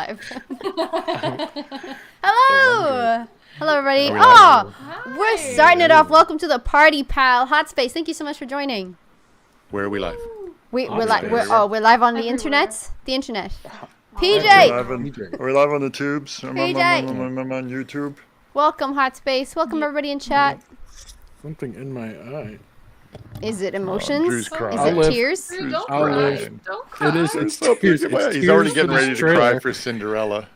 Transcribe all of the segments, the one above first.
live. Hello! Hello, everybody. Oh, we're starting it off. Welcome to the party, pal. Hot Space. Thank you so much for joining. Where are we live? We're live on the internet. The internet. PJ! We're live on the tubes. PJ. I'm on YouTube. Welcome, Hot Space. Welcome, everybody in chat. Something in my eye. Is it emotions? Drew's Is crying. it tears? Drew's I'll crying. live. Don't cry. It is. It's Stop tears. looking at It's me. He's already tears getting for ready this to cry trailer. for Cinderella.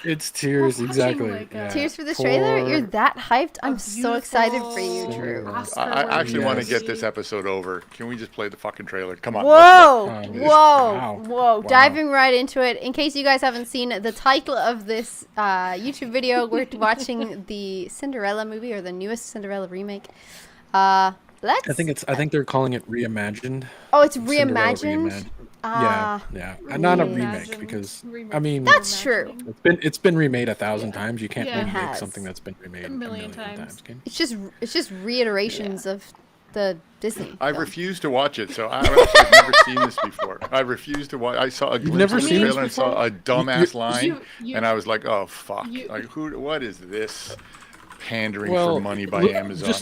It's tears, We're exactly. watching, like, yeah. Tears for the trailer? You're that hyped? I'm so beautiful excited for you, Drew. I actually want to Yes. get this episode over. Can we just play the fucking trailer? Come on. Whoa! Wow. Whoa! Whoa! Wow. Diving right into it. In case you guys haven't seen the title of this YouTube video, we're watching the Cinderella movie, or the newest Cinderella remake. Let's. I think they're calling it Reimagined. Oh, it's Cinderella reimagined. Yeah. And not a Reimagined. remake because I mean That's true. it's been remade 1,000 times. You can't Yeah. It remake has. something that's been remade A million times. can It's just reiterations of the Disney. I film. refuse to watch it, so I've actually never seen this before. I refuse to watch. I saw a glimpse never of the seen this trailer and saw before? a dumbass line, you- and I was like, "Oh fuck! you- Like, what is this? Pandering Well, for money by look, Amazon."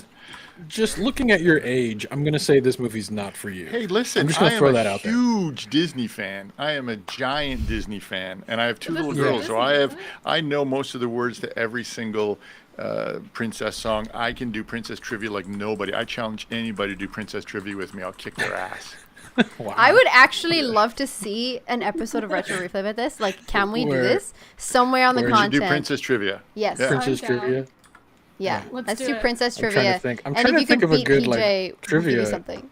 Just looking at your age, I'm gonna say this movie's not for you. Hey, listen, I'm just gonna I am throw a that out there. huge Disney fan. I am a giant Disney fan, and I have two Well, little this is girls, so Disney, I know most of the words to every single princess song. I can do princess trivia like nobody. I challenge anybody to do princess trivia with me. I'll kick their ass. Wow. I would actually love to see an episode of Retro Replay with this. Like, can we do Where- this somewhere on the where We should content? do princess trivia. Yes. Yeah. Princess I'm down. Trivia. Yeah. Let's Let's do do it. Princess I'm trying Trivia. to think. I'm And trying if to you think can of a beat good PJ, like we'll give you trivia. something.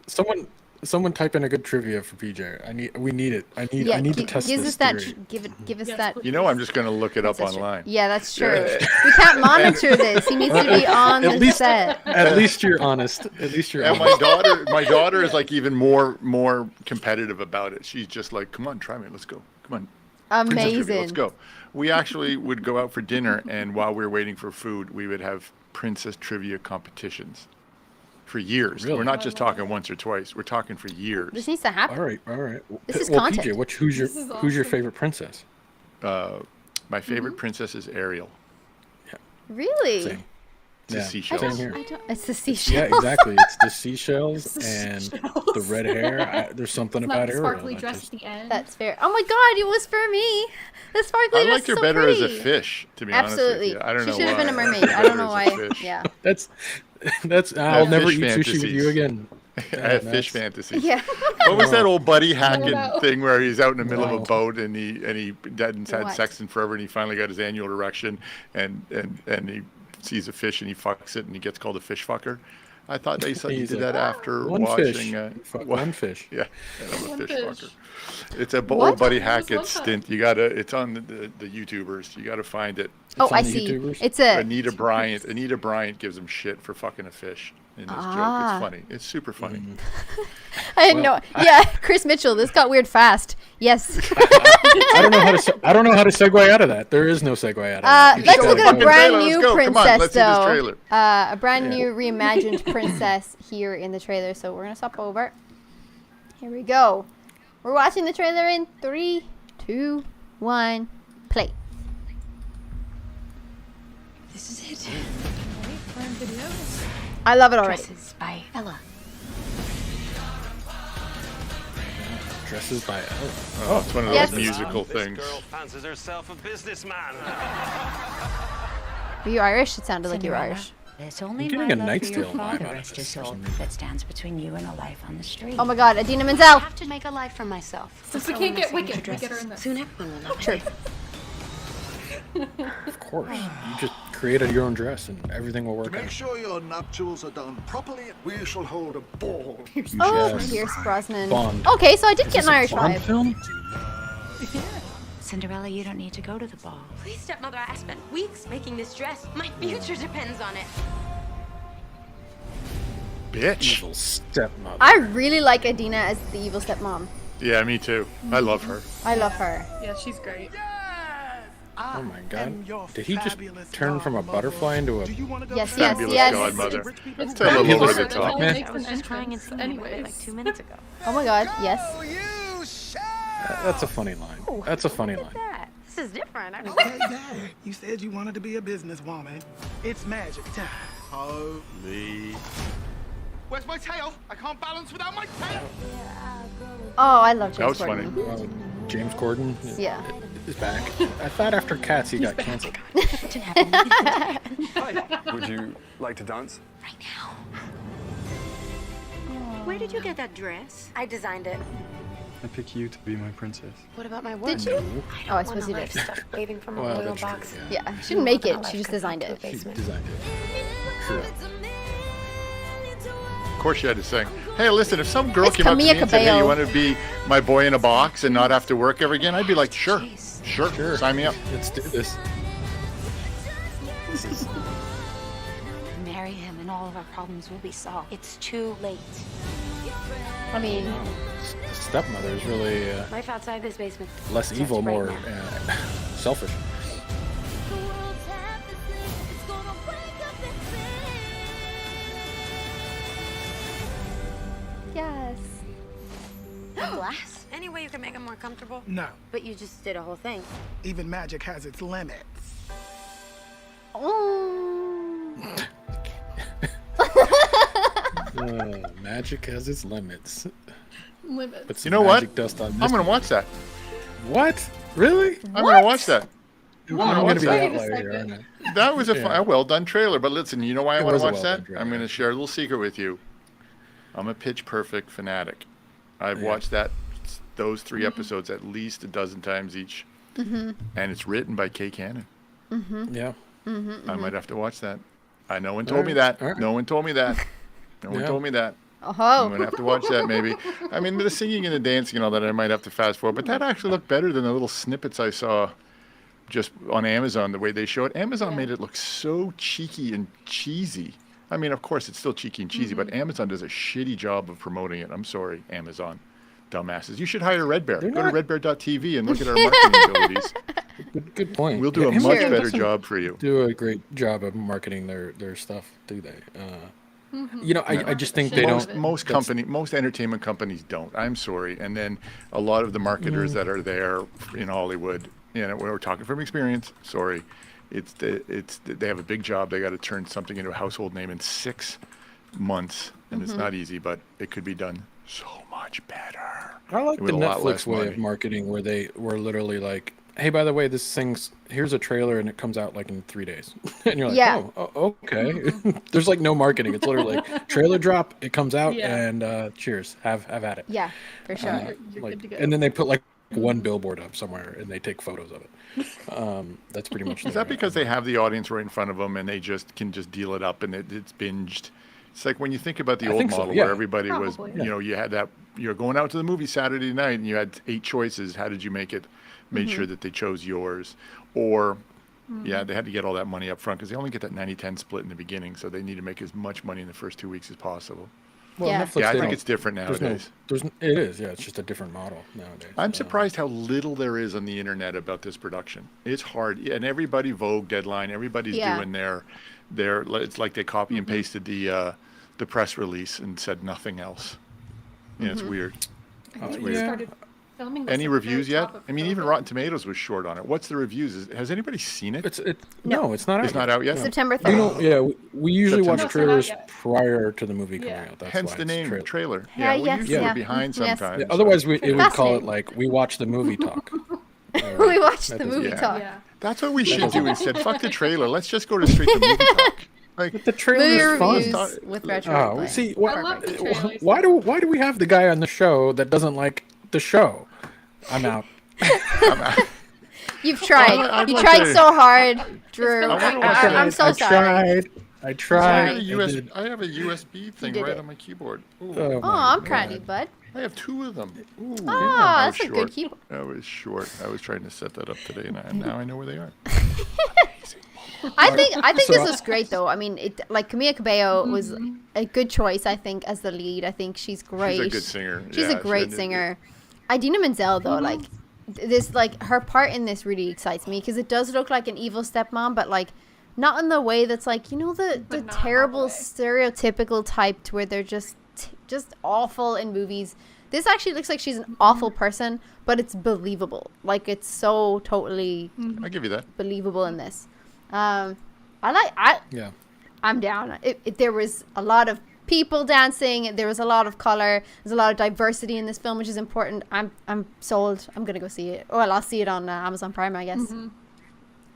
Someone type in a good trivia for PJ. We need it. I need to test give this us that. theory. Give us Yes, that. please. You know, I'm just going to look it up That's true. online. Yeah, that's true. Yeah. We can't monitor this. He needs to be on At the least- set. At least you're honest. At least you're And honest. my daughter is like even more competitive about it. She's just like, "Come on, try me. Let's go. Come on." Princess Trivia, Amazing. let's go. We actually would go out for dinner, and while we were waiting for food, we would have princess trivia competitions for years. Really? We're not just talking once or twice. We're talking for years. This needs to happen. All right. This is well, content. PJ, who's your This is who's your awesome. favorite princess? My favorite princess is Ariel. Really? Same. It's a Yeah, seashell. same here. It's the seashell. Yeah, exactly. It's the seashells the and seashells. the red hair. There's something It's about not Ariel. sparkly that dress just- at the end. That's fair. Oh my god, it was for me. The sparkly I dress liked her is so better pretty. as a fish, to be Absolutely. honest with you. I don't She know should have why. been a mermaid. I Better don't know as a why. fish. Yeah. That's. I'll never fish eat sushi with fantasies. you again. I have Yeah, fish that's- fantasies. Yeah. What was that old Buddy Hackett No. thing where he's out in the middle of a No. boat and he hadn't had What? sex in forever and he finally got his annual erection and he sees a fish and he fucks it and he gets called a fish fucker. I thought they said he He's did like, that after One watching. fish. Fuck wa- one fish. Yeah, and I'm a One fish fish. fucker. It's a What? old Buddy That was Hackett one time. stint. You gotta. It's on the YouTubers. You gotta find it. Oh, on I the see. YouTubers? It's a. Anita Bryant gives him shit for fucking a fish in this joke. Ah. It's funny. It's super funny. I didn't know. Yeah, Chris Mitchell. This got weird fast. Yes. I don't know how to. I don't know how to segue out of that. There is no segue out of that. You Let's just look gotta at a go. brand Trailer, let's new go. Come on, princess, let's see this though. trailer. A brand new reimagined princess here in the trailer. So we're gonna stop over. Here we go. We're watching the trailer in 3, 2, 1, play. This is it. Prime Video. I love it already. Dresses by Ella. Dresses by Ella. Oh, it's one of Yes. those musical This things. girl fancies herself a businessman. Were you Irish? It sounded like you were Cinderella, Irish. It's only I'm getting my a love Knight's for your Tale vibe father, out of rest this his for soul, some reason. that stands between you and a life on the street. Oh my god, Adina Menzel. I have to make a life for myself. Since we can't get Wicked, we get her in this. Soon everyone will know. True. Of course. You just created your own dress and everything will work Make out. sure your nuptials are done properly. We shall hold a ball. Oh, Yes. Pierce Brosnan. Bond. Okay, so I did Is get this an a Irish Bond vibe. film? Cinderella, you don't need to go to the ball. Please, stepmother, I spent weeks making this dress. My future depends on it. Bitch. Evil stepmother. I really like Adina as the evil stepmom. Yeah, me too. I love her. I love her. Yeah, she's great. Oh my god. Did he just turn from a butterfly into a... Yes, Fabulous yes. godmother. It's Tell a He little looks bit of Brad talk. Pitt Man. makes I was an just crying and entrance singing about it anyways. like 2 minutes ago. Oh my god, yes. That's a funny line. That's a funny line. That This is different. Okay, Dad. You said you wanted to be a businesswoman. It's magic time. Holy. Where's my tail? I can't balance without my tail. Oh, I love That James was funny. Corden. James Corden Yeah. is back. I thought after Cats he got canceled. Would you like to dance? Right now. Where did you get that dress? I designed it. I pick you to be my princess. What about my work? Did you? Oh, I suppose you like did. stuff waving from a Well, royal that's true, box. Yeah, she didn't make it. She just designed it. He designed it. True. Of course, you had to sing. Hey, listen, if some girl It's came up to me Camilla and said, "Hey, Cabello. you want to be my boy in a box and not have to work ever again?" I'd be like, "Sure, sure, sign me up." Let's do this. Marry him and all of our problems will be solved. It's too late. I mean, Stepmother is really Life outside this basement. less Just evil, right more now. selfish. yes. Glass? Any way you can make it more comfortable? No. But you just did a whole thing. Even magic has its limits. Oh. Magic has its limits. Limits. Put You some know what? magic dust on I'm this. gonna watch that. What? Really? I'm gonna watch that. I'm gonna gonna watch be that. that Wait a later, second. aren't I? That was a Yeah. well done trailer. But listen, you know why I It want was to a watch well-done that? trailer. I'm gonna share a little secret with you. I'm a Pitch Perfect fanatic. I've Yeah. watched those 3 episodes at least a dozen times each, and it's written by Kay Cannon. Yeah. I might have to watch that. No one told me that. All right. No one told me that. No one Yeah. told me that. I'm Oh. gonna have to watch that maybe. I mean, the singing and the dancing and all that, I might have to fast forward. But that actually looked better than the little snippets I saw just on Amazon. The way they show it, Amazon made it look so cheeky and cheesy. I mean, of course, it's still cheeky and cheesy, but Amazon does a shitty job of promoting it. I'm sorry, Amazon, dumbasses. You should hire Red Bear. They're Go not- to redbear.tv and look at our marketing abilities. Good point. We'll do a Amazon much better doesn't job for you. Do a great job of marketing their stuff, do they? You know, I just think they Most- don't. Most entertainment companies don't. I'm sorry. And then a lot of the marketers that are there in Hollywood, we're talking from experience. Sorry, they have a big job. They got to turn something into a household name in 6 months, and it's not easy, but it could be done so much better. I like with the a lot Netflix less way money. of marketing, where they were literally like, "Hey, by the way, here's a trailer, and it comes out like in 3 days," and you're like, Yeah. "Oh, okay." There's like no marketing. It's literally like trailer drop, it comes out, Yeah. and cheers, have at it. Yeah, for sure. You're Like, good to go. and then they put like one billboard up somewhere, and they take photos of it. That's pretty much. Is that because they have the audience right in front of them and they can deal it up and it's binged? It's like when you think about the I old think so, model yeah. where everybody was, Probably. you had that, you're going out to the movie Saturday night and you had 8 choices. How did you make it? Made sure that they chose yours. Or, they had to get all that money up front because they only get that 90-10 split in the beginning. So they need to make as much money in the first 2 weeks as possible. Well, Yeah. Netflix, Yeah, I they think don't- it's different nowadays. It is, yeah. It's just a different model nowadays. I'm surprised how little there is on the internet about this production. It's hard, and everybody Vogue, Deadline, everybody's Yeah. doing their. It's like they copy and pasted the press release and said nothing else. Yeah, it's weird. I think weird. we started filming this Any at the very reviews yet? top of I mean, even COVID. Rotten Tomatoes was short on it. What's the reviews? Has anybody seen it? No, it's not out. It's not out yet. September You 3rd. know, yeah, we usually September. watch No, it's not trailers out yet. prior to the movie coming Yeah. out. That's Hence why the it's name trailer. trailer. Yeah, we yes, usually yeah. are behind Yes. sometimes. Yeah, otherwise, it would call it Fascinating. like we watch the movie talk. We watched That the doesn't- movie yeah. talk. Yeah. That's what we should do instead. Fuck the trailer. Let's just go to straight to movie talk. Like, The trailer Movie is fun. reviews with retro. Oh, replay. see, I love the trailers. why do we have the guy on the show that doesn't like the show? I'm out. You've tried. I'd You like tried to- so hard, Drew. wanna watch it. I'm so I sorry. I I tried. have a USB thing did right it. on my keyboard. Ooh, Oh, Oh, my I'm proud of you, God. bud. I have 2 of them. Ooh, Oh, that that's was a good short. keyboard. That was short. I was trying to set that up today, and now I know where they are. I think So- this was great though. I mean, like Camilla Cabello was a good choice. I think as the lead, I think she's great. She's a good singer. She's Yeah, a great singer. Idina Menzel though, like this, like her part in this really excites me because it does look like an evil stepmom, but like not in the way that's like the But not terrible all the way. stereotypical type to where they're just awful in movies. This actually looks like she's an awful person, but it's believable. Like, it's so totally I'll give you that. believable in this. Yeah. I'm down. There was a lot of people dancing. There was a lot of color. There's a lot of diversity in this film, which is important. I'm sold. I'm gonna go see it. Well, I'll see it on Amazon Prime, I guess.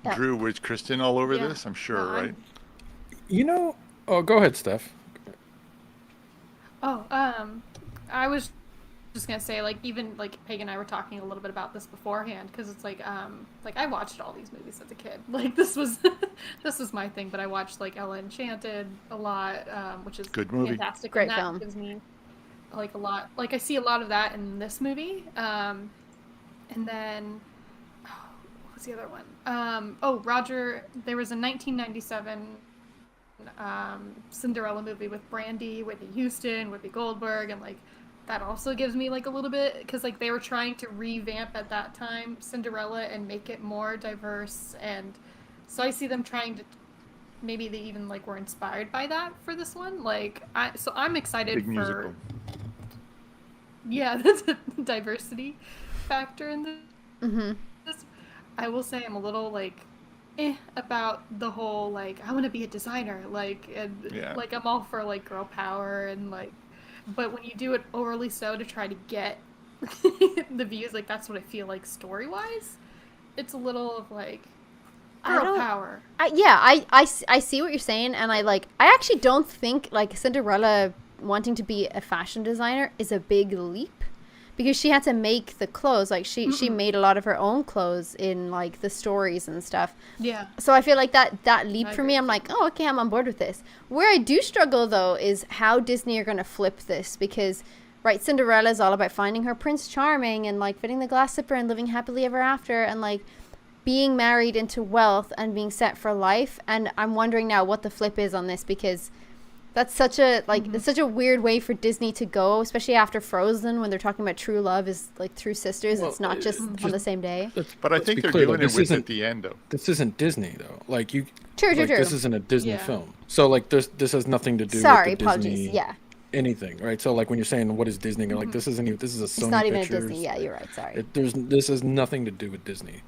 Yeah. Drew, was Kristen all over Yeah. this? I'm sure, No, right? You know, oh, go ahead, Steph. Oh, I was just gonna say, like, even like Pagan and I were talking a little bit about this beforehand, because it's like I watched all these movies as a kid. Like, this was this was my thing, but I watched like Ella Enchanted a lot, which is Good movie. fantastic. Great and that film. gives me like a lot. Like, I see a lot of that in this movie, and then what was the other one? Roger. There was a 1997 Cinderella movie with Brandy, Whitney Houston, Whoopi Goldberg, and like that also gives me like a little bit, because like they were trying to revamp at that time Cinderella and make it more diverse, and so I see them trying to, maybe they even like were inspired by that for this one. Like, I'm excited Big for musical. yeah, that's a diversity factor in this. Mm-hmm. I will say I'm a little like about the whole like I want to be a designer, like, and Yeah. like I'm all for like girl power and like, but when you do it overly so to try to get the views, like that's what I feel like story wise, it's a little of like girl power. I see what you're saying, and I actually don't think like Cinderella wanting to be a fashion designer is a big leap, because she had to make the clothes. Like she made a lot of her own clothes in like the stories and stuff. Yeah. So I feel like that leap I for me, agree. I'm like, oh, okay, I'm on board with this. Where I do struggle though is how Disney are going to flip this, because right, Cinderella is all about finding her Prince Charming and like fitting the glass slipper and living happily ever after and like being married into wealth and being set for life. And I'm wondering now what the flip is on this, because that's such a it's such a weird way for Disney to go, especially after Frozen, when they're talking about true love is like through sisters. Well, it's not just on the same day. But I Let's think be they're clear, though, doing it this with isn't- at the end, though. This isn't Disney though. Like you, True. this isn't a Disney Yeah. film. So like this has nothing to do Sorry, with the apologies. Disney Yeah, anything, right? So like when you're saying what is Disney, you're like this isn't even, this is a Sony it's not even Pictures. a Disney. Yeah, you're right. Sorry. This has nothing to do with Disney.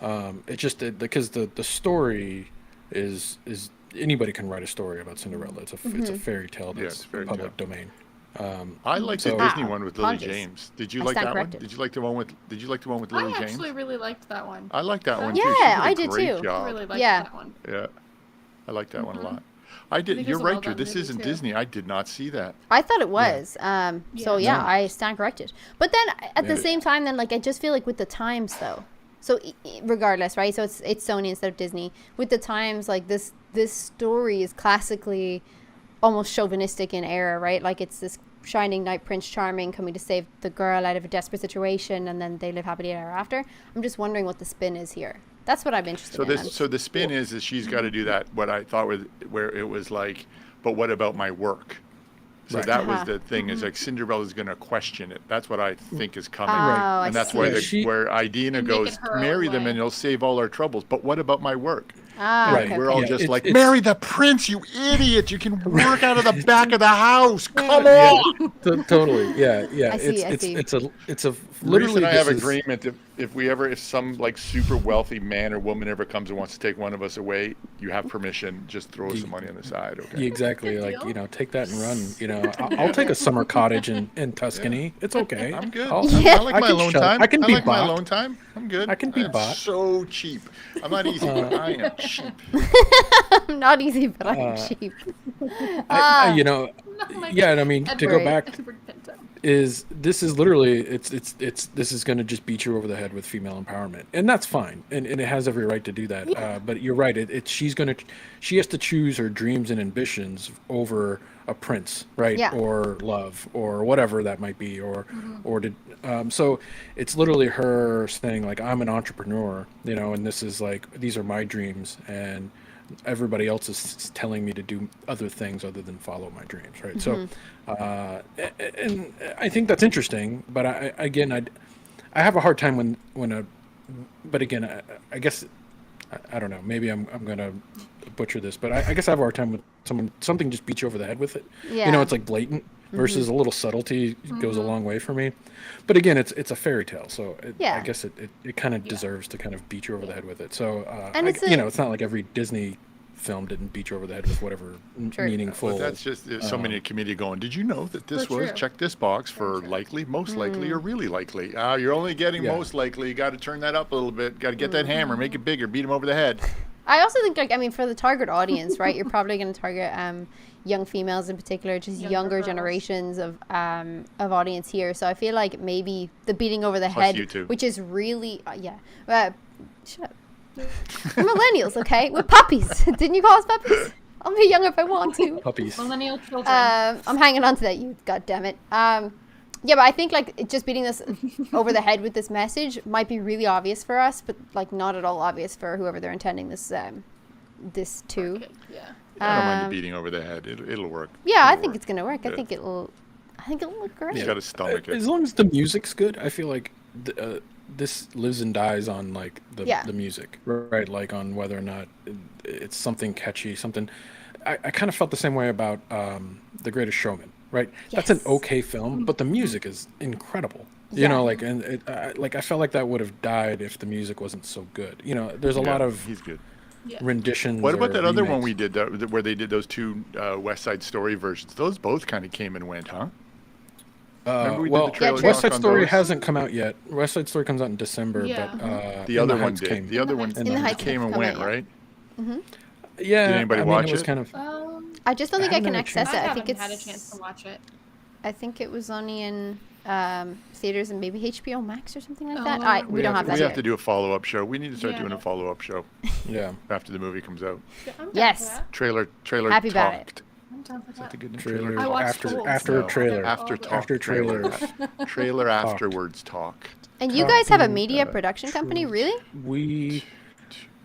It's just because the story is anybody can write a story about Cinderella. It's a fairy tale Yeah, that's it's fairy public domain. I like the so- Disney one with Lily apologies. James. Did you I like stand that one? corrected. Did you like the one with I Lily James? actually really liked that one. I like that one Yeah, too. She did a I did great too. I Job. really liked Yeah. that one. Yeah, I like that one a lot. I I did. think it You're was a right, well-done Drew. This movie, isn't too. Disney. I did not see that. I thought it was. So yeah, No. I stand corrected. But then at the Yeah. same time, then like I just feel like with the times though. So regardless, right? So it's Sony instead of Disney. With the times, like this story is classically almost chauvinistic in era, right? Like it's this shining knight Prince Charming coming to save the girl out of a desperate situation, and then they live happily ever after. I'm just wondering what the spin is here. That's what I'm interested So in. this, so the spin is she's got to do that. What I thought was where it was like, but what about my work? So Right. that was Uh-huh. the thing. Is like Cinderella's going to question it. That's what I think is coming. Oh, I And that's see. why Yeah, she- where Idina And goes, making her own marry them way. and you'll save all our troubles. But what about my work? Ah, Right. okay. We're all Yeah, just it's- like, it's- marry the prince, you idiot! You can work out of the back of the house. Come Yeah, on. totally. Yeah. I see, I see. It's a Reese literally. and I have this is- agreement if some like super wealthy man or woman ever comes and wants to take one of us away, you have permission. Just throw us some money on the side, okay? Yeah, exactly. Good Like, deal. take that and run. I'll take a summer cottage in Tuscany. It's okay. I'm good. I'll- I like I my can alone shut- time. I can be like my bought. alone time. I'm good. I can be I'm bought. so cheap. I'm not easy, but I am cheap. I'm not easy, but I'm cheap. I, you know, Like yeah, and I mean, to go Right. back Edward Pinto. this is literally this is going to just beat you over the head with female empowerment, and that's fine, and it has every right to do that. But you're right, she has to choose her dreams and ambitions over a prince, right? Yeah. Or love, or whatever that might be, or so it's literally her saying like, I'm an entrepreneur, and this is like, these are my dreams, and everybody else is telling me to do other things other than follow my dreams, right? So and I think that's interesting, but I have a hard time but again, I guess I don't know, maybe I'm gonna butcher this, but I guess I have a hard time with something just beats you over the head with it. Yeah. It's like blatant, versus a little subtlety goes a long way for me. But again, it's a fairy tale, so Yeah. I guess it kind of deserves to kind of beat you over the head with it. So And it's it's not like every Disney film didn't beat you over the head with whatever True. meaningful. But that's just there's somebody in the committee going, did you know that this But was true. check this box for likely, most likely, or really likely? You're only getting Yeah. most likely. You got to turn that up a little bit. Got to get that hammer, make it bigger, beat him over the head. I also think, like, I mean, for the target audience, right? You're probably going to target young females in particular, just younger girls. generations of audience here. So I feel like maybe the beating over the Plus head, you two. which is really, shut up. We're millennials, okay? We're puppies. Didn't you call us puppies? I'll be young if I want to. Puppies. Millennial children. I'm hanging on to that, you goddammit. Yeah, but I think like just beating this over the head with this message might be really obvious for us, but like not at all obvious for whoever they're intending this to. Okay, yeah. I don't mind the beating over the head. It'll work. Yeah, I It'll think work. it's gonna work. I Yeah. think it'll look great. You got to stomach it. As long as the music's good, I feel like this lives and dies on like the music, right? Like on whether or not it's something catchy, something. I kind of felt the same way about The Greatest Showman, right? That's an Yes. okay film, but the music is incredible. You know, like, and I felt like that would have died if the music wasn't so good. You know, there's a lot of He's good. renditions. What about or that other one remakes. we did where they did those two West Side Story versions? Those both kind of came and went, huh? Remember we did Well, the trailer West talk Side on Story those? hasn't come out yet. West Side Story comes out in December, Yeah. but The In other the one Heights did. came. The other one In the Heights came and haven't went, come out right? Yeah, Did anybody I mean, watch it was it? kind of. I just don't think I haven't can had a chance. access I it. I haven't think had a it's. chance to watch it. I think it was only in theaters and maybe HBO Max or something like that. Oh. We don't have that We yet. have to do a follow-up show. We need to start Yeah. doing a follow-up show Yeah. after the movie comes out. Yeah, I'm down Yes. for that. Trailer Happy about it. talked. I'm down for Is that that. the good name? Trailer I watched after both, after so trailer. After all the- talk. After trailer. Trailer afterwards talk. And you guys have a Talking, media production company, really? We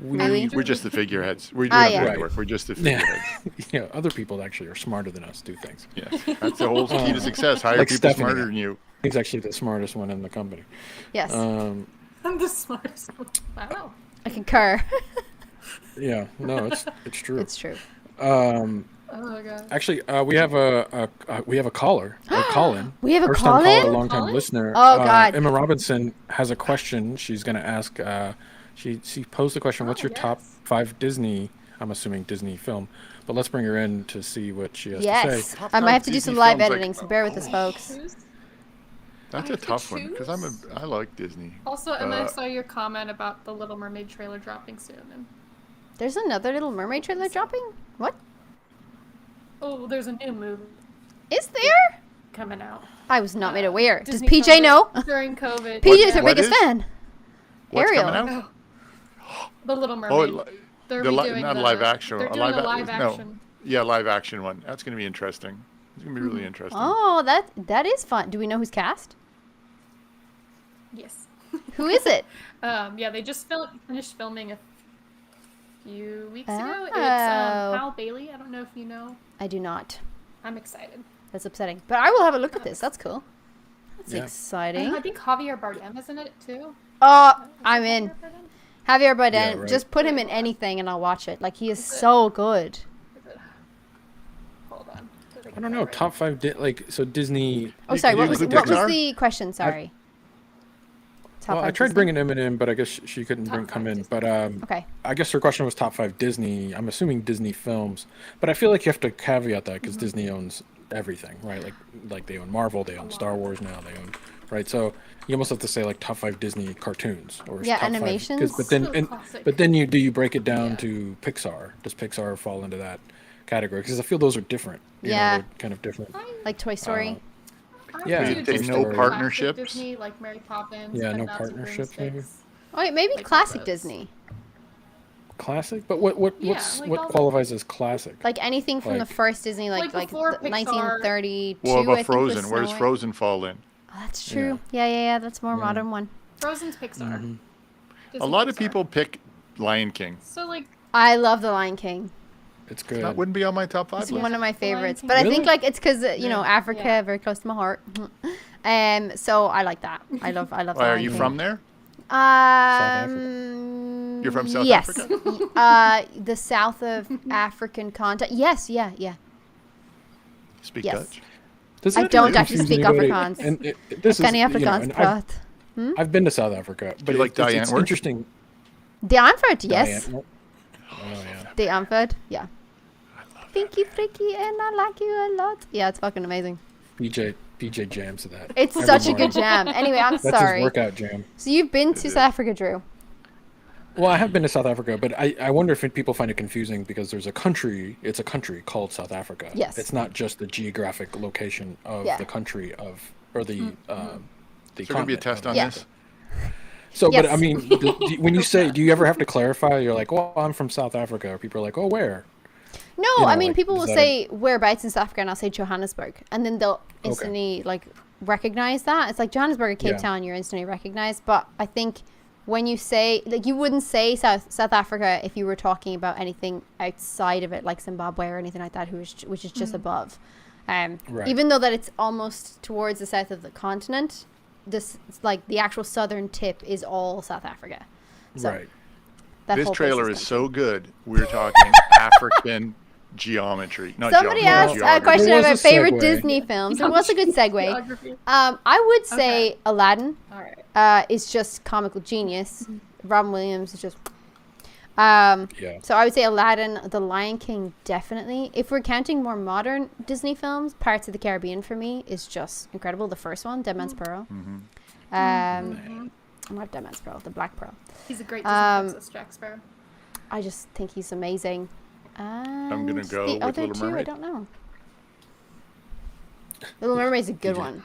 Really? We're just the figureheads. We Ah, don't yeah. do any work. We're just the Yeah. figureheads. Other people actually are smarter than us do things. Yeah. That's the whole key to success. Hire Like people Stephanie. smarter than you. He's actually the smartest one in the company. Yes, I'm the smartest one. Wow. I concur. Yeah, no, it's true. It's true. Oh my god. Actually, we have a caller, a call-in. We have a First-time call-in? caller, long-time Call-in? listener. Oh, God. Emma Robinson has a question. She's going to ask. She posed the question. What's your top yes. 5 Disney? I'm assuming Disney film, but let's bring her in to see what she has to Yes, say. Top I might five have to do Disney some live films, like- editing, so bear with us, folks. Choose? That's I a have to tough one because choose? I like Disney. Also, Emma, I saw your comment about the Little Mermaid trailer dropping soon. And There's another Little Mermaid trailer dropping. What oh, there's a new movie is there? coming out. I was not made aware. Does Disney PJ filmed know? it during COVID. PJ's our What biggest is? fan. What's Ariel. coming out? The Little Oh, Mermaid. They're redoing not the, live action. They're a doing a live no. action. Yeah, live action one. That's going to be interesting. It's going to be really interesting. Oh, that is fun. Do we know who's cast? Yes. Who is it? Yeah, they just finished filming a few weeks ago. It's Oh. Hal Bailey. I don't know if you know. I do not. I'm excited. That's upsetting. But I will have a look at this. That's cool. That's Yeah. exciting. I think Javier Bardem is in it too. Oh, I'm in. Javier Bardem. Yeah, right. Just put him in anything and I'll watch it. Like, he is so good. Hold on. I don't know. Top 5 so Disney. Oh, sorry. you What was include Pixar? the question? Sorry. Top Well, I five tried Disney? bringing Emma in, but I guess she couldn't Top come 5 in. Disney. But Okay. I guess her question was top 5 Disney. I'm assuming Disney films, but I feel like you have to caveat that because Disney owns everything, right? Like they own Marvel, they own Star Wars now, they own right. So you almost have to say like top 5 Disney cartoons or Yeah, top 5 animations. But then, Still classic. but then you break it down Yeah. to Pixar. Does Pixar fall into that category? Because I feel those are different. You know, Yeah. they're kind of different. Like Toy Story. Yeah, do they Disney no classic partnerships? Disney, like Mary Poppins. Yeah, But no Not to partnerships, maybe? Broomsticks. Oh, wait, maybe Like all classic those. Disney. Classic, but what Yeah, like what all the- qualifies as classic? Like anything from the Like- first Disney, like Like before Pixar. 1932. What I about think, was Frozen? Where does Snow White. Frozen fall in? Oh, that's true. Yeah. That's a more modern one. Frozen's Pixar. Mm-hmm. Disney A lot of Pixar. people pick Lion King. So like, I love The Lion King. It's good. That wouldn't be on my top 5 It's list. one of my Lion favorites. King. But I think Really? like it's because Africa Yeah. very close to my heart. So I like that. I love. The Why, are Lion you King. from there? You're from South yes. Africa? The South of African continent. Yes. Yeah. Speak Yes. Dutch? Does I that don't confuse actually speak anybody? Afrikaans. And this Kan nie is, you know, Afrikaans and praat. I've been to South Africa, but you like it's Diane work? interesting. The antwoord, yes. Diane, oh yeah. The antwoord, yeah. Thank you, Fricky, and I like you a lot. Yeah, it's fucking amazing. PJ jams to that. It's every such a morning. good jam. Anyway, I'm That's sorry. his workout jam. So you've been to South Africa, Drew? Well, I have been to South Africa, but I wonder if people find it confusing because there's a country. It's a country called South Africa. Yes. It's not just the geographic location of Yeah. the country of or the the. So going to be a continent test of on Yeah. this? So, Yes. but I mean, when you say, do you ever have to clarify? You're like, well, I'm from South Africa. Or people are like, oh, where? No, You know, I mean, like, people is will that say whereabouts in South Africa, and I'll say Johannesburg, and then they'll instantly like recognize that. It's like Johannesburg or Cape Yeah. Town, you're instantly recognized. But I think when you say, like, you wouldn't say South Africa if you were talking about anything outside of it, like Zimbabwe or anything like that, which is just above. Right. Even though that it's almost towards the south of the continent, this like the actual southern tip is all South Africa. So Right. that This whole place trailer is kind of- so good. We're talking African geography. Not Somebody geography, asked a geography. question There was about a favorite segue. Disney films. It was a good segue. Geography. I would say Aladdin All right. is just comical genius. Robin Williams is just. Yeah. So I would say Aladdin, The Lion King, definitely. If we're counting more modern Disney films, Pirates of the Caribbean for me is just incredible. The first one, Dead Man's Pearl. Not Dead Man's Pearl, the Black Pearl. He's a great Disney princess, Jack Sparrow. I just think he's amazing. I'm gonna And go the with other Little two, I Mermaid. don't know. Little Mermaid's a good one.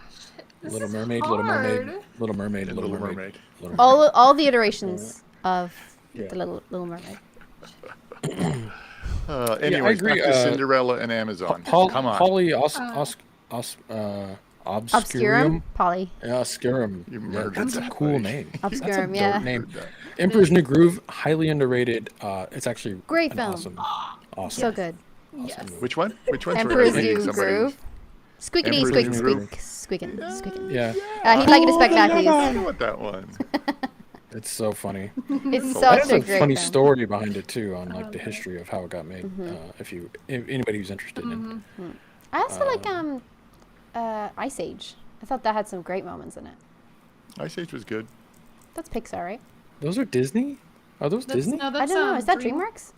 Little Mermaid, Little Mermaid, hard. Little Mermaid, And Little Little Mermaid. Mermaid. Little Mermaid. All the iterations of Yeah. the Little Mermaid. Anyways, agree, back to Cinderella and Amazon. Come on. Polly Obscurum, Obscurium. Polly. Yeah, Obscurum. You Yeah, murdered that's a that, cool buddy. name. Obscurum, That's a yeah. dope name. Emperor's New Groove, highly underrated. It's actually Great an film. Awesome. So good. Yes. Which one? Which one? Emperor's Sorry, I was New somebody Groove. Squeakity Emperor's squeak New squeak Groove. squeaking squeaking. Yeah, He'd like it to spec I that, know what that one. it's so funny. please. It's That such has a a great funny film. story behind it too, on like the history of how it got made. If anybody who's interested in. I also like Ice Age. I thought that had some great moments in it. Ice Age was good. That's Pixar, right? Those are Disney? Are those Disney? No, I that's, don't know. Is that DreamWorks?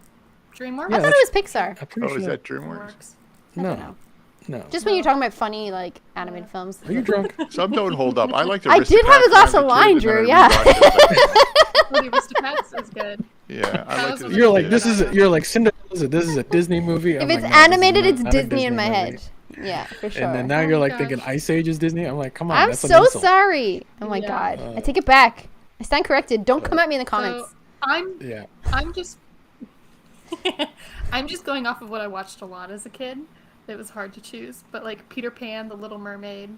DreamWorks? Yeah, I thought it was Pixar. I'm pretty Oh, is sure. that DreamWorks? I No, don't know. no. Just when you're talking about funny like animated films. Are you drunk? Some don't hold up. I like to. I did have a glass of wine, Drew. Yeah. Oh, the Aristocats is good. Yeah, I like to. You're like you're like Cinderella's. This is a Disney movie. If I'm it's like, no, this is animated, it's not a Disney in my movie. head. Yeah, for sure. And then now Oh you're my like thinking gosh. Ice Age is Disney. I'm like, come on, I'm that's an so insult. sorry. Oh my Yeah. god. I take it back. I stand corrected. Don't come at me in the comments. So I'm Yeah. just I'm just going off of what I watched a lot as a kid. It was hard to choose, but like Peter Pan, The Little Mermaid,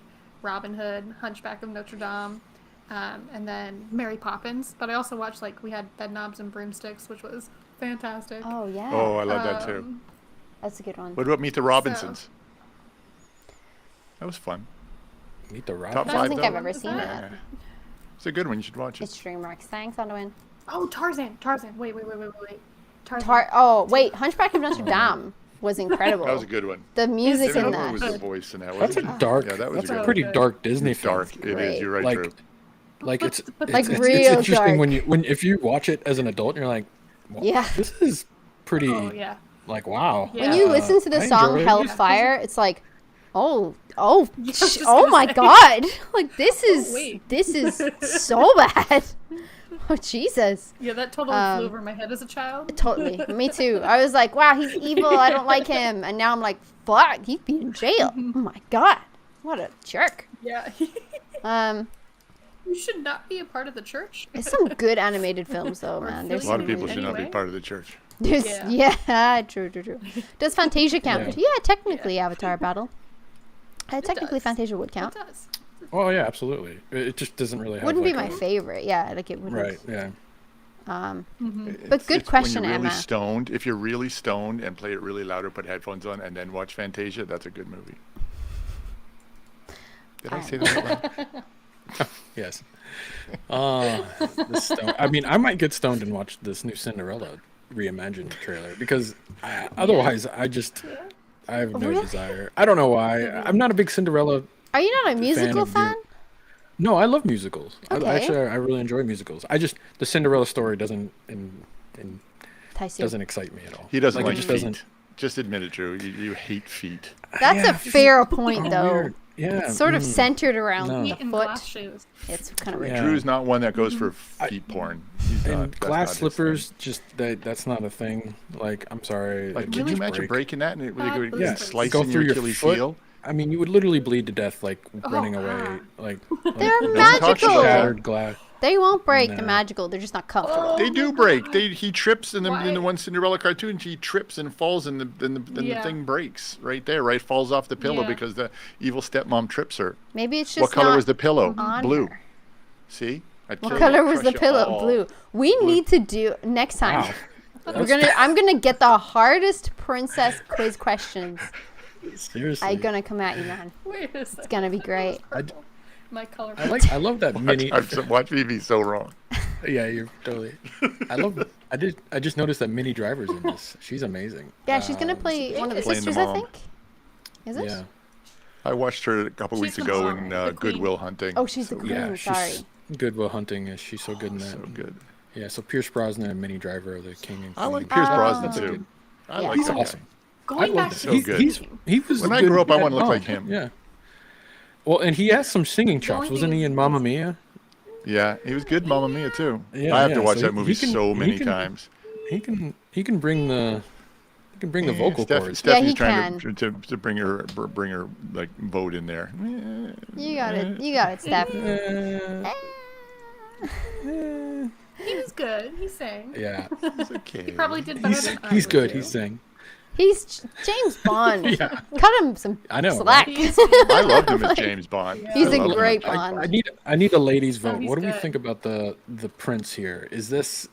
Robin Hood, Hunchback of Notre Dame, and then Mary Poppins. But I also watched like we had Bedknobs and Broomsticks, which was fantastic. Oh yeah. Oh, I love that too. That's a good one. What about Meet the Robinsons? That was fun. Meet the Top I Robinsons. don't five, think though? I've ever seen Yeah. that. It's a good one. You should watch it. It's DreamWorks. Thanks, Anduin. Oh, Tarzan. Wait. Tarzan. Oh wait, Hunchback of Notre Dame was incredible. That was a good one. The music David in What that. was the voice in that? That's wasn't a it? dark. Yeah, that was That's a a good pretty one. dark Disney film. Dark. It great. is. You're right, Like, Drew. like it's real interesting dark. when if you watch it as an adult and you're like, well, Yeah. this is pretty. Oh yeah. Like wow. Yeah. When you listen to the I song enjoy it. Hellfire, it's like, oh just oh gonna my say. god. Like this is wait. this is so bad. Oh Jesus. Yeah, that totally flew over my head as a child. Totally. Me too. I was like, wow, he's evil. I don't like him. And now I'm like, fuck, he'd be in jail. Oh my god. What a jerk. Yeah. You should not be a part of the church. There's some good animated films though, Or man. There's A lot of some people should not be Anyway. part of the church. There's, Yeah. true. Does Fantasia count? Yeah, technically Avatar Battle. Technically does. Fantasia would It count. does. Oh yeah, absolutely. It just doesn't really have. Wouldn't be like my a- favorite. Yeah, like it wouldn't. Right. Yeah. But good question, when you're really Emma. stoned, if you're really stoned and play it really loud or put headphones on and then watch Fantasia, that's a good movie. Did I say that out loud? Yes. I mean, I might get stoned and watch this new Cinderella Reimagined trailer because otherwise, I have no Really? desire. I don't know why. I'm not a big Cinderella. Are you not a musical of fan? No, I love musicals. Okay. I really enjoy musicals. The Cinderella story doesn't Entice you. doesn't excite me at all. He doesn't it like just feet. doesn't. Just admit it, Drew. You hate feet. That's Yeah, a fair point, Oh, though. weird. Yeah. It's sort of centered around No. the Feet and foot. glass shoes. It's kind of weird. Yeah. Drew's not one that goes for feet porn. He's not, And that's glass not his slippers, just that's not a thing. Like, I'm sorry. thing. Like, it can would you just imagine break. breaking that and it Bad would boosters. Go slicing through your your Achilles foot. heel? I mean, you would literally bleed to death, like running away, like They're Don't talk magical. about shattered glass. They won't break. No. They're magical. They're just not comfortable. They do break. He trips in the Why? one Cinderella cartoon. He trips and falls, and the Yeah. thing breaks right there. Right, falls off the pillow Yeah. because the evil stepmom trips her. Maybe it's just What color not was the pillow? on Blue. her. See? I'd What kill color you, was the crush you pillow? all. Blue. We need to do next time. Wow. I'm gonna get the hardest princess quiz questions. Seriously. I'm gonna come at you, man. Wait a second. It's gonna be great. My color. I love that mini. Watch me be so wrong. Yeah, you're totally. I just noticed that Minnie Driver's in this. She's amazing. Yeah, she's gonna play one of the Playing the sisters, I mom. think. Is it? Yeah. I watched her a couple She's weeks the ago mom, in the queen. Goodwill Hunting. Oh, she's the queen. Yeah, Sorry. she's Goodwill Hunting. She's so good in that. So good. Yeah, so Pierce Brosnan and Minnie Driver are the king and queen. I like of Pierce Goodwill. Brosnan That's a too. good- I Yeah. like He's that guy. awesome. Going back so to good. He was. When a I good grew up, I dad wanted to look mom. like him. Yeah. Well, and he has some singing chops, only wasn't thing he is- in Mamma Mia? Yeah, he was good, in Mamma Mia too. Yeah, I have to yeah, watch so that movie he can- so he many can- times. He can bring the vocal cords. Stephanie's he trying can. to bring her like vote in there. You got it. You got it, Steph. He was good. He sang. Yeah, It's okay. He probably did better than I he's would good. do. He sang. He's James Bond. Yeah. Cut him some I know, slack. right? I loved him as James Bond. He's I a loved him. great I Bond. need a ladies' vote. he's What do we good. think about the prince here? Is this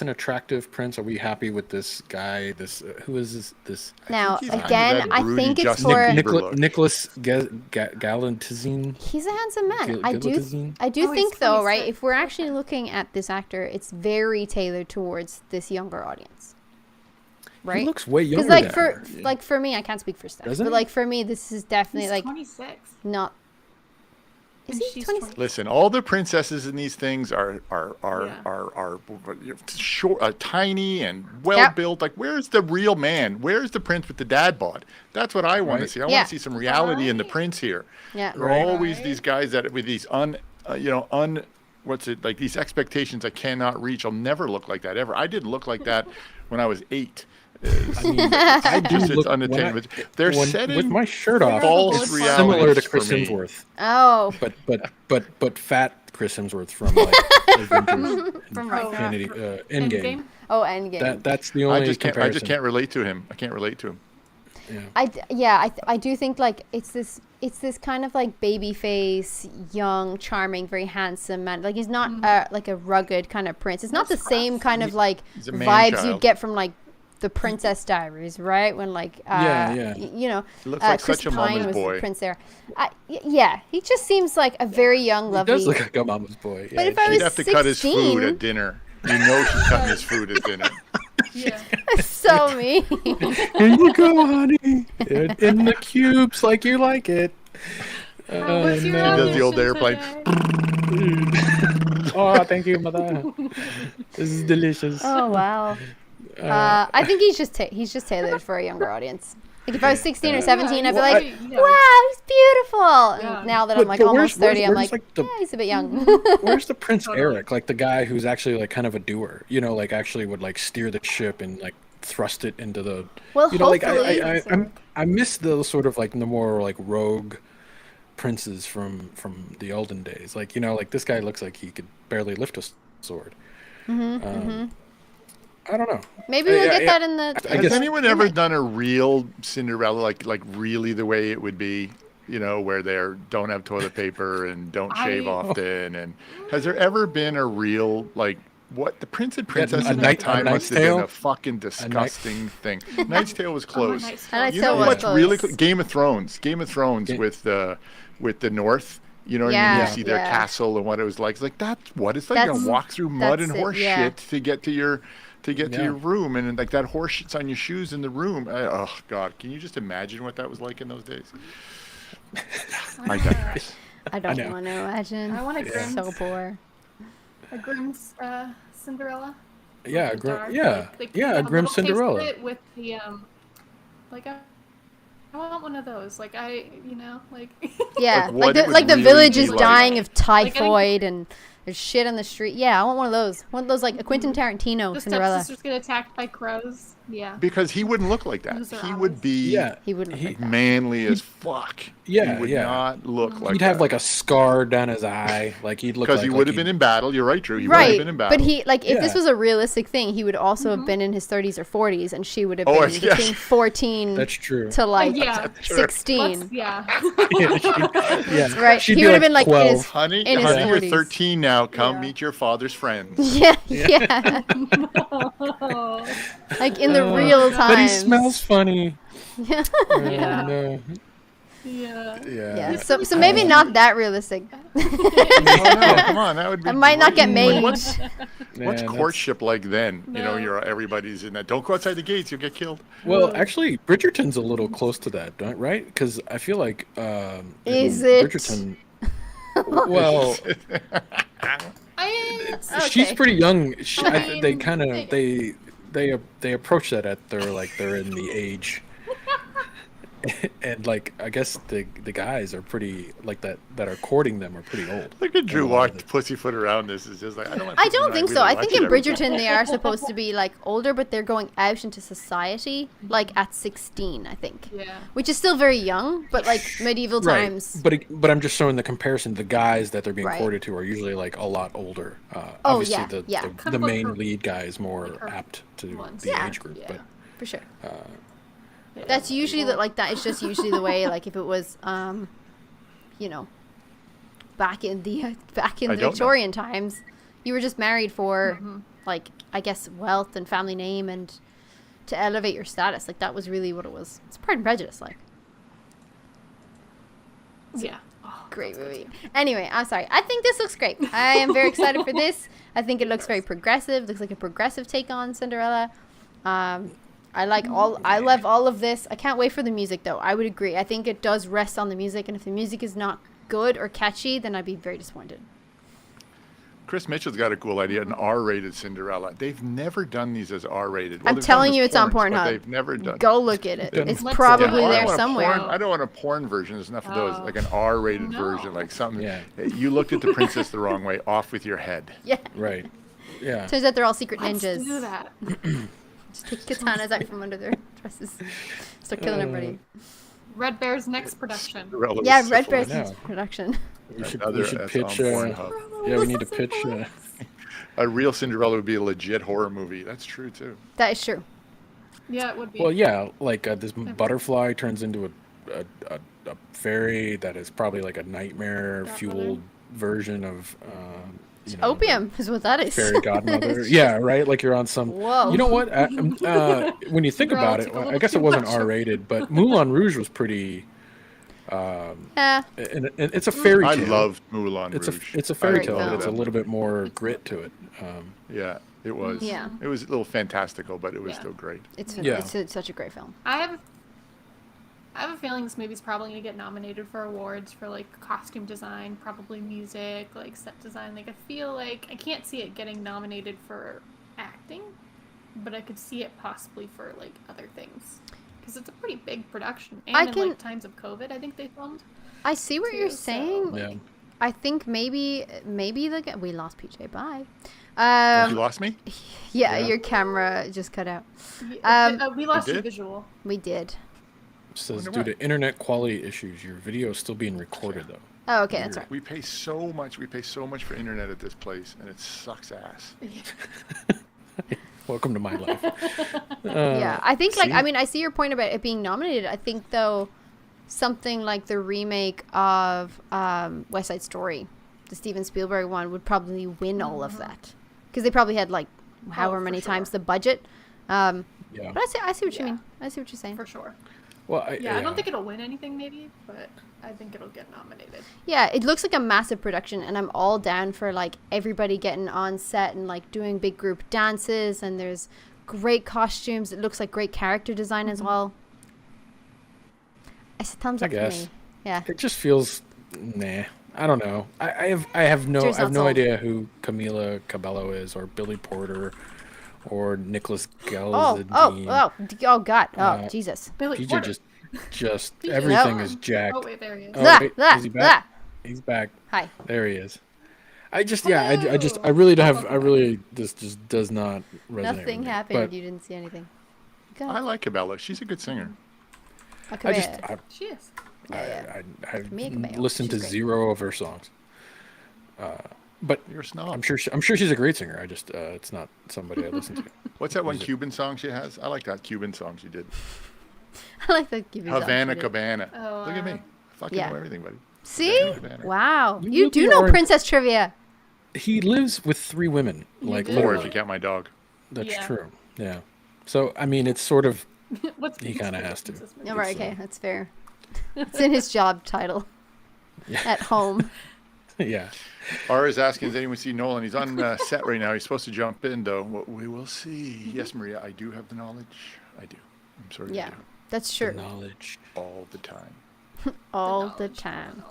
an attractive prince? Are we happy with this guy? This who is this? Now, he's kind of again, that I broody think it's Justin for. Bieber look. Nicholas Galantazine. He's a handsome man. Gil- I do Gilbertazine? Oh, think he's though, right? 26. If we're actually looking at this actor, it's very tailored towards this younger audience. Right? He looks way younger. Because than her. for me, I can't speak for Steph, Doesn't but he? like for me, this is definitely He's like 26. not. Is And he she's 26? 20. Listen, all the princesses in these things are short, tiny and well built. Like, where's the real man? Where's the prince with the dad bod? That's what I want to Right. see. I Yeah. want to see some reality in the Right. prince here. Yeah. There are always these guys that with these what's it like these expectations I cannot reach. I'll never look like that ever. I didn't look like that when I was 8. I mean, I do Just look it's unattainable. They're setting with my shirt off. false It's realities similar to for Chris me. Hemsworth, Oh, but fat Chris Hemsworth from like Avengers From Infinity Endgame. Endgame. oh, Endgame. That's the only I just comparison. can't relate to him. I can't relate to him. I do think like it's this kind of like baby face, young, charming, very handsome man. Like he's not like a rugged kind of prince. It's not the same kind of like He's a man vibes child. you'd get from like the Princess Diaries, right? When like you know, He looks like Chris such a Pine mama's was boy. the prince there. Yeah, he just seems like a very young, He lovely. does look like a mama's boy. But Yeah, if I He'd was have to cut his food 16, at dinner. You know she's cutting his food at dinner. Yeah. so mean. here you go, honey. In the cubes, like you like it. What's your He does the old audition airplane. today? Oh, thank you, mother. This is delicious. Oh wow. I think he's just tailored for a younger audience. Like if I was 16 or 17, I'd be Well, like, yeah. "Wow, he's beautiful." Yeah. And now that I'm like but almost where's- 30, I'm where's, like, like, the- "Yeah, he's a bit young." Where's the Prince Eric? Like the guy who's actually like kind of a doer, you know, like actually would like steer the ship and like thrust it into the. Well, you know, like hopefully- I miss the sort of like the more like rogue princes from the olden days. Like, you know, like this guy looks like he could barely lift a sword. I don't know. Maybe we'll get that in the. I Has guess- anyone ever done a real Cinderella, like really the way it would be? You know, where they don't have toilet paper and don't shave often. And has there ever been a real like what the Prince and Princess a at that Knight's time must have been Tale? a fucking disgusting thing. Knight's Tale was closed. Knight's And I You tell know was what's really close. Game of Thrones? Game of Thrones with the North. You know what I mean? Yeah, You see their yeah. castle and what it was like. It's like that's what it's like. You That's- walk through mud and that's it, horse yeah. shit to get to your to get to Yeah. your room, and like that horse shits on your shoes in the room. Oh God, can you just imagine what that was like in those days? I digress. I don't know. want to imagine. I want a Grimm's, So poor. a Grimm's Cinderella. Yeah, The dark, yeah, like, yeah, a a Grim little case of Cinderella. it with the like I want one of those. Like like Yeah, Like what like it the, would like the really village be is like. dying of Like, typhoid and there's shit on the street. Yeah, I want one of those. One of those like a Quentin Tarantino the Cinderella. stepsisters get attacked by crows. Yeah. Because he wouldn't look like that. Lose their He eyes. would be Yeah, He wouldn't look like that. manly as fuck. Yeah, he would yeah. not look like he'd have that. like a scar down his eye, like he'd look because like he like would have he'd- been in battle. You're right, Drew. He would have Right, been in battle. but he like if this Yeah. was a realistic thing, he would also have been in his 30s or 40s, and she would have Oh, been yeah. between 14 That's true. to like Yeah. 16. Yeah. Yeah, Right, She'd he be would have been like in 12. his Honey, in his honey, you're 40s. 13 now. Come Yeah. meet your father's friends. Yeah, yeah. Like in the real times. But he smells funny. Yeah. Yeah. No. Yeah. Yeah. So maybe not that realistic. Oh, no, come on, that would be. It might not get great. made. What's Man, courtship like then? You know, No. everybody's in that. Don't go outside the gates. You'll get killed. Well, actually, Bridgerton's a little close to that, right? Because I feel like Is it? Bridgerton. Well, she's Okay. pretty young. I They mean, kind of they approach that at they're in the age, and like I guess the guys are pretty like that are courting them are pretty old. Look at Drew A lot of walk it. pussyfoot around this. Is just like I don't. Want I people don't to think really so. I watch think it in every day. Bridgerton they are supposed to be like older, but they're going out into society like at 16, I think. Yeah. Which is still very young, but like medieval times. But I'm just showing the comparison. The guys that they're being Right. courted to are usually like a lot older. Oh, Obviously, yeah, the, yeah. the Kind the of like main her- lead guy is more her apt to ones. the Yeah. age group. Yeah. But For sure. Yeah. That's usually that it's just usually the way, like if it was you know, back in the I don't know. Victorian times, you were just married for like I guess wealth and family name and to elevate your status. Like that was really what it was. It's Pride and Prejudice, like. Yeah. Great movie. Anyway, I'm sorry. I think this looks great. I am very excited for this. I think it looks very progressive. Looks like a progressive take on Cinderella. I love all of this. I can't wait for the music though. I would agree. I think it does rest on the music, and if the music is not good or catchy, then I'd be very disappointed. Chris Mitchell's got a cool idea, an R-rated Cinderella. They've never done these as R-rated. I'm they've done telling them you, as it's on porns, but Pornhub. They've never done. Go look at it. Yeah. It's Let's probably do it. there I don't want a somewhere. porn- I don't want a porn version. There's enough of those. Oh. Like an R-rated No. version, like something. Yeah. You looked at the princess the wrong way. Off with your head. Yeah. right, yeah. Turns out they're all secret Let's ninjas. do that. Just take katanas out from under their dresses. Start killing everybody. Red Bear's next production. Cinderella Yeah, was Red syphilis. Bear's know. production. We should Another pitch. on Pornhub. Yeah, we need to pitch. A real Cinderella would be a legit horror movie. That's true too. That is true. Yeah, it would be. Well, yeah, like this butterfly turns into a fairy that is probably like a nightmare fueled version of you know, Opium is what that is. fairy godmother. Yeah, right. Like you're on some. Whoa. You know what? When you think Bro, about it's it, a little I guess too it wasn't much. R-rated, but Moulin Rouge was pretty. Yeah. And it's a fairy I tale. loved Moulin It's a Rouge. it's a fairy Great tale. film. But it's a little bit more grit to it. Yeah, it was. Yeah. It was a little fantastical, but it was Yeah. still great. It's Yeah. it's such a great film. I have a feeling this movie's probably gonna get nominated for awards for like costume design, probably music, like set design. Like I feel like I can't see it getting nominated for acting, but I could see it possibly for like other things because it's a pretty big production. And in like times of COVID, I think they filmed. I see what you're too, so- saying. Yeah. I think maybe we lost PJ. Bye. You lost me? Yeah, Yeah. your camera just cut out. We lost your did? visual. We did. It says Wonder due to internet quality issues, your video is still being recorded though. Oh, okay, that's right. We pay so much. We pay so much for internet at this place, and it sucks ass. Welcome to my life. Yeah, I think like see? I mean I see your point about it being nominated. I think though something like the remake of West Side Story, the Steven Spielberg one, would probably win all of that because they probably had like however for many sure. times the budget. Yeah. But I see what you Yeah. mean. I see what you're saying. For sure. Well, Yeah, I don't think it'll win anything, maybe, but I think it'll get nominated. Yeah, it looks like a massive production, and I'm all down for like everybody getting on set and like doing big group dances, and there's great costumes. It looks like great character design as well. I said thumbs up for me. Yeah. It just feels nah. I don't know. I have no idea who Camila Cabello is, or Billy Porter, or Nicholas Gelzadine. Oh God. Oh, Jesus. Billy PJ Porter. just everything is jacked. Oh wait, there he is. Oh, wait, is he back? He's back. Hi. There he is. I really don't have. I really this just does not resonate. Nothing with me, happened. but You didn't see anything. I like Cabela. She's a good singer. She is. I Camila. listened to She's great. 0 of her songs. But You're a snob. I'm sure she's a great singer. I just it's not somebody I listen to. What's that one Cuban song she has? I like that Cuban song she did. I like the Cuban song Havana she did. Cabana. Oh, Look at me. Fucking yeah. know everything, buddy. See? Havana Cabana. Wow. You You do really know are- princess trivia. He lives with 3 women, like do. Or literally. if you count my dog. That's Yeah. true. Yeah. So I mean, it's sort of What's He kinda has to. All right, okay, that's fair. It's in his job title. At home. yeah. R is asking, has anyone seen Nolan? He's on set right now. He's supposed to jump in, though. We will see. Yes, Maria, I do have the knowledge. I do. I'm sorry. Yeah, I do. that's true. Knowledge. All the time. All the time.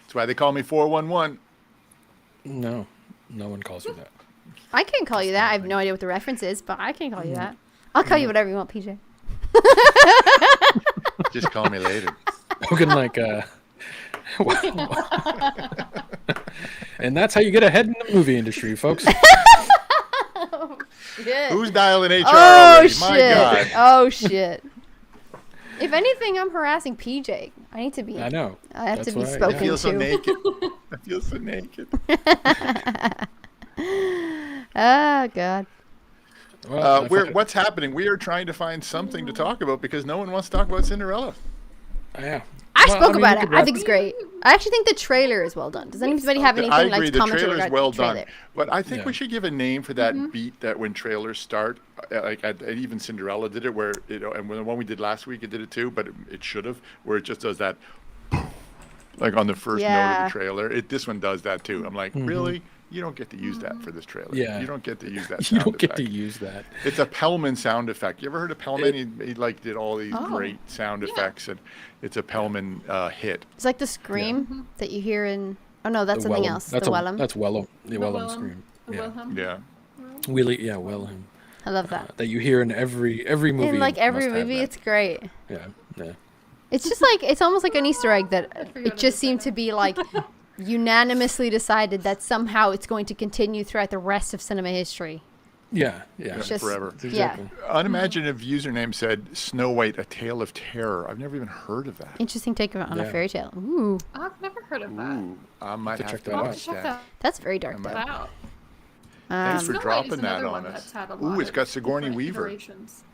That's why they call me 411. No one calls me that. I can call you that. I have no idea what the reference is, but I can call you that. I'll call you whatever you want, PJ. Just call me later. Looking like and that's how you get ahead in the movie industry, folks. Who's dialing HR Oh already? shit! My God. Oh shit! If anything, I'm harassing PJ. I need to be. I know. I have to That's be why, yeah. spoken I feel so to. naked. I feel so naked. Oh god. Well, What's happening? We are trying to find something to talk about because no one wants to talk about Cinderella. yeah. I Well, spoke mean, about we it. could I wrap- think it's great. I actually think the trailer is well done. Does anybody have anything I like agree. to The comment trailer's regarding well the trailer? done, but I think Yeah. we should give a name for that beat that when trailers start, even Cinderella did it, where and when the one we did last week, it did it too, but it should have, where it just does that, like on the first note Yeah. of the trailer. This one does that too. I'm like, really? You don't get to use that for this trailer. Yeah. You don't get to use that. You Sound don't get to effect. use that. It's a Pellman sound effect. You ever heard of Pellman? He like did all these great sound effects, and it's a Pellman hit. It's like the scream that you hear in. Oh no, that's The something Wellham. else. That's the a, Wellham. That's Wellham. The Wellham Willem. scream. The Yeah. Wilhelm. Yeah. Wellham. I love that. That you hear in every movie. In like every must have movie, that. it's great. Yeah. It's just like it's almost like an Easter egg that forgot it just seemed to be like unanimously decided that somehow it's going to continue throughout the rest of cinema history. Yeah. Just- Forever. Exactly. Unimaginative username said Snow White, A Tale of Terror. I've never even heard of that. Interesting take on a Yeah. fairy tale. Ooh, I've never heard of that. Ooh, I might to have check to that out. watch Check that. that's very dark Am though. I- out. Thanks for Snow White dropping is that another on one us. that's had a Ooh, lot it's of got Sigourney different Weaver. iterations.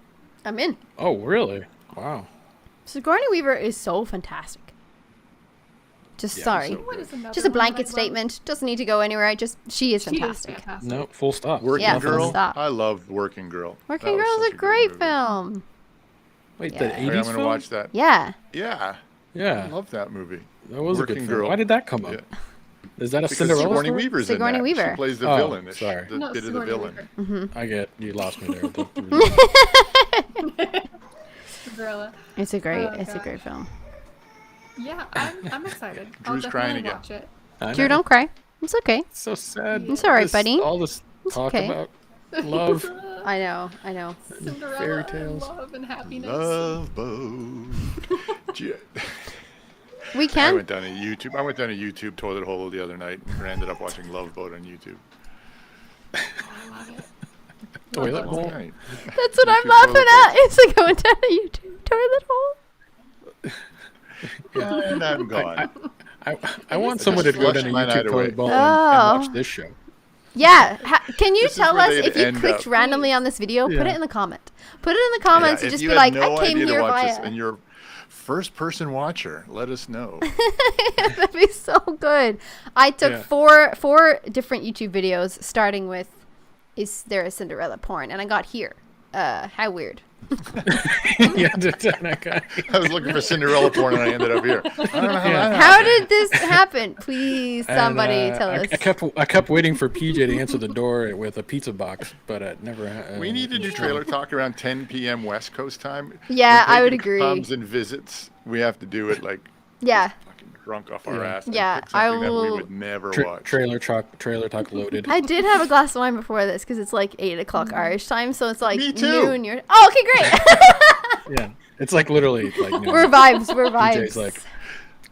I'm in. Oh, really? Wow. Sigourney Weaver is so fantastic. Just Yeah, sorry. so What is another Just a one blanket that I love? statement. Doesn't need to go anywhere. Just she is She is fantastic. fantastic. No, full stop. Working Yeah, full Girl. stop. I love Working Girl. Working That was Girl such is a great movie. film. Wait, Yeah. the Okay, 80s Okay, I'm gonna film? watch that. Yeah. Yeah, Yeah. I love that movie. That was a Working good film. Girl. Why did that come up? Yeah. Is that a Because Cinderella Sigourney story? Weaver's Sigourney in that. Weaver. She plays the Oh, villain. sorry. The No, bit of the Sigourney villain. Weaver. I get you lost me there. Cinderella. It's a great. Oh, it's a God. great film. Yeah, I'm excited. Drew's I'll crying definitely again. watch it. I Drew, know. don't cry. It's okay. It's so sad. It's all right, This- buddy. All this talk okay. about love. I know. I know. Cinderella Fairy and tales. love and happiness. Love Boat. We I can. went down a YouTube toilet hole the other night and ended up watching Love Boat on YouTube. I love it. Toilet All hole. right. That's what I'm YouTube laughing toilet at. It's like going down a YouTube toilet hole. And I'm gone. I want someone to go down a flushed my night YouTube away. toilet bowl Oh. and watch this show. Yeah. Can you This is tell where us they'd if you end clicked up. randomly on this video? Put Yeah. it in the comment. Put it in the comments Yeah, and if just you be had like, no I came idea to here watch via. this and you're first-person watcher, let us know. That'd be so good. I took Yeah. four different YouTube videos, starting with, is there a Cinderella porn? And I got here. How weird. Yeah, that guy. I was looking for Cinderella porn and I ended up here. I don't know how that How happened. did this happen? Please, somebody tell us. I kept waiting for PJ to answer the door with a pizza box, but it never. We need to do trailer talk around 10 p.m. West Coast time. Yeah, When I would Pagan agree. Comes and visits. We have to do it like Yeah. fucking drunk off our ass. And Yeah, pick I something that we will- would never watch. Trailer talk loaded. I did have a glass of wine before this because it's like 8 o'clock Irish time, so it's like Me too. noon. Oh, okay, great. Yeah, it's like literally like noon. We're vibes. We're vibes. PJ's like,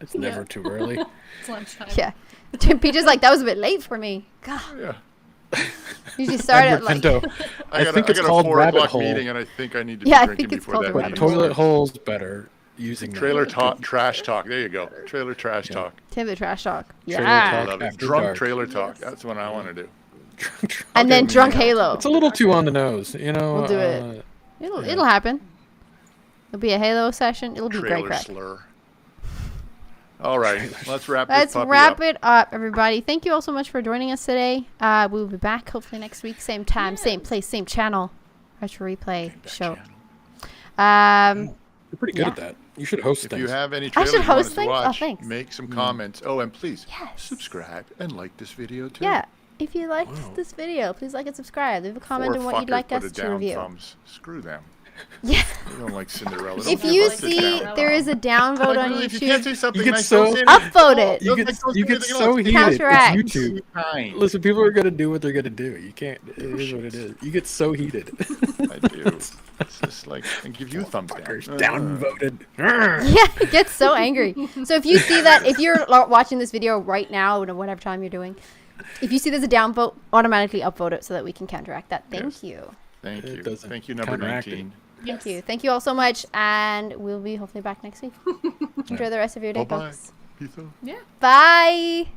it's never too early. It's lunchtime. Yeah. Peter's like, that was a bit late for me. God. Yeah. Usually start at like. Pinto, I think it's I got called a 4 rabbit o'clock hole. meeting and I think I need to Yeah, I be drinking think it's before called that a But meeting rabbit hole. toilet starts. hole's better using that. Trailer talk, trash talk. There you go. Trailer trash talk. Tim the trash talk. Trailer Yeah. I talk. love it. After Drunk dark. trailer talk. That's what I want to do. And then drunk Halo. It's a little too on the nose, you know. We'll do it. It'll happen. It'll be a Halo session. It'll be great Trailer crack. slur. All right, let's wrap Let's this puppy wrap up. it up, everybody. Thank you all so much for joining us today. We'll be back hopefully next week, same time, same place, same channel. Retro Replay show. You're pretty good Yeah. at that. You should host If things. you have any I trailers should you want host us to things? Oh, watch, thanks. make some comments. Oh, and please Yes. subscribe and like this video too. Yeah. If you liked this video, please like and subscribe. Leave a comment Four on what you'd fuckers like put us it to down review. thumbs. Screw them. Yeah. They don't like Cinderella. Don't If give you us the see down. there is a downvote Like, on really, if you can't YouTube, say something You get nice, so- don't say upvote anything. it. You Don't get like, don't you say get anything so else. heated. Counteract. It's YouTube. Be kind. Listen, people are gonna do what they're gonna do. You can't. It is what it is. You get so heated. I do. It's just like, I give you thumbs down. Downvoted. yeah, it gets so angry. So if you see that, if you're watching this video right now, or whatever time you're doing, if you see there's a downvote, automatically upvote it so that we can counteract that. Thank you. Thank It you. doesn't Thank you, number counteract it. 19. Thank you. Thank you all so much, and we'll be hopefully back next week. Enjoy the rest of your day, Bye-bye. folks. Peace out. Yeah. Bye.